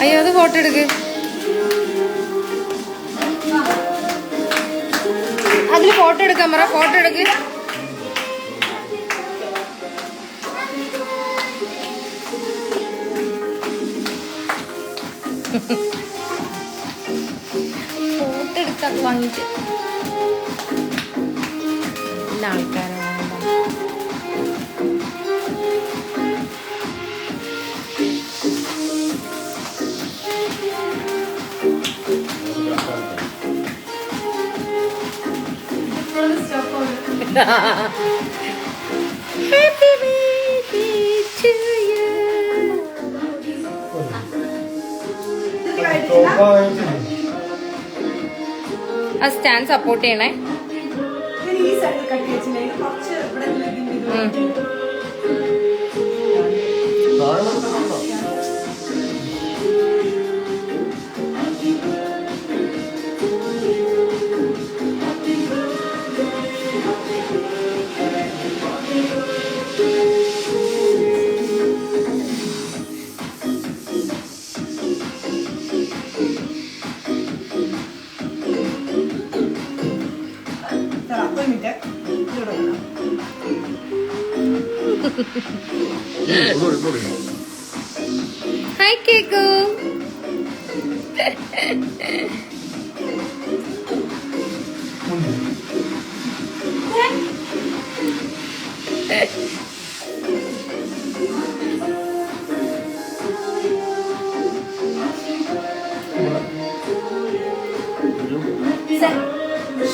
അയ്യോ അത് ഫോട്ടോ എടുക്ക്. അതില് ഫോട്ടോ എടുക്കാൻ പറ. ഫോട്ടോ എടുക്ക്. ഫോട്ടോ എടുക്കാൻ വാങ്ങിച്ച് എല്ലാ ആൾക്കാരും Happy birthday to you. ആ സ്റ്റാൻഡ് സപ്പോർട്ട് ചെയ്യണേ. Hi, Keiko.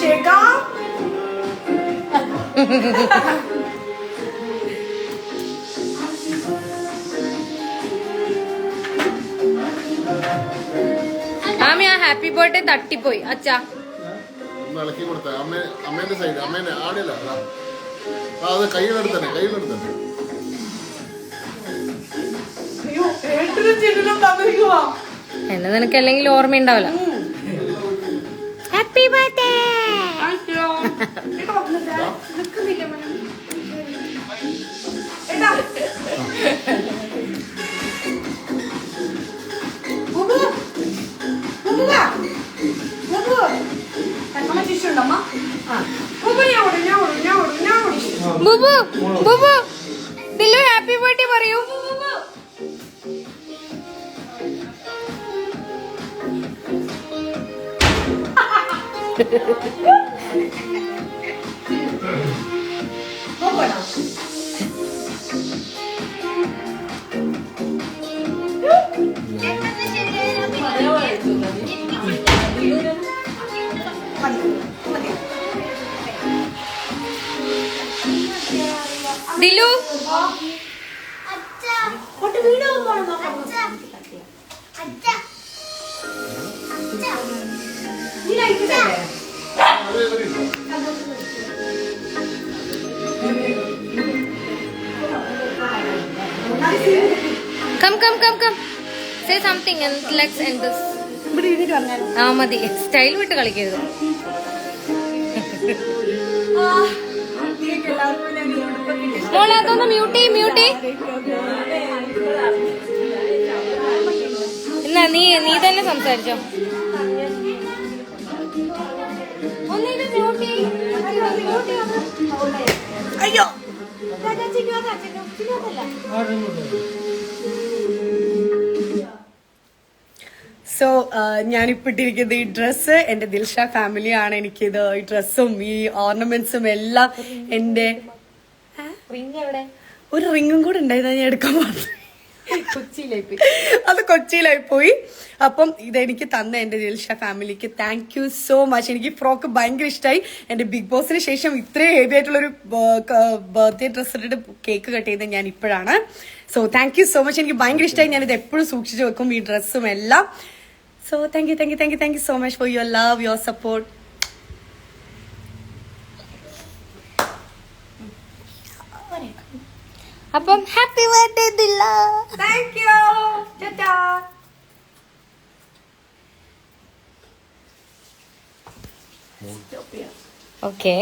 Sheka. ആമി ആ ഹാപ്പി ബർത്ത്ഡേ തട്ടിപ്പോയി. അച്ഛാ ഇളക്കി കൊടുത്ത അമ്മേന്റെ സൈഡ് അമ്മേന്റെ ആടിയല്ല അത് കയ്യിലെടുത്തന്നെ എന്നെ നിനക്ക് അല്ലെങ്കിൽ ഓർമ്മയുണ്ടാവില്ല. Happy birthday. Bubu Bubu Dillu happy birthday പറയൂ. Dilu come say something and let's end this. ആ മതി, സ്റ്റൈൽ വിട്ട് കളിക്കരുത്. മോളെ അതൊന്ന് മ്യൂട്ടി ഇല്ല, നീ തന്നെ സംസാരിച്ചോ. അയ്യോ സോ ഞാനിപ്പോൾ ഇട്ടിരിക്കുന്നത് ഈ ഡ്രസ്സ് എൻ്റെ ദിൽഷ ഫാമിലിയാണ് എനിക്കിത്. ഈ ഡ്രസ്സും ഈ ഓർണമെന്റ്സും എല്ലാം എൻ്റെ ഒരു റിങ്ങും കൂടെ ഉണ്ടായിരുന്നു, ഞാൻ എടുക്കാൻ പറഞ്ഞു. അത് കൊച്ചിയിലായി പോയി. അപ്പം ഇതെനിക്ക് തന്ന എൻ്റെ ദിൽഷ ഫാമിലിക്ക് താങ്ക് യു സോ മച്ച്. എനിക്ക് ഫ്രോക്ക് ഭയങ്കര ഇഷ്ടമായി. എൻ്റെ ബിഗ് ബോസിന് ശേഷം ഇത്രയും ഹെവി ആയിട്ടുള്ളൊരു ബർത്ത്ഡേ ഡ്രസ്സ് ഇട്ടിട്ട് കേക്ക് കട്ട് ചെയ്തത് ഞാൻ ഇപ്പോഴാണ്. So thank you so much. എനിക്ക് ഭയങ്കര ഇഷ്ടമായി. ഞാനിത് എപ്പോഴും സൂക്ഷിച്ചു വെക്കും, ഈ ഡ്രസ്സും എല്ലാം. So thank you so much for your love, your support. അപ്പം happy birthday Dilla. Thank you. Ta-ta. Okay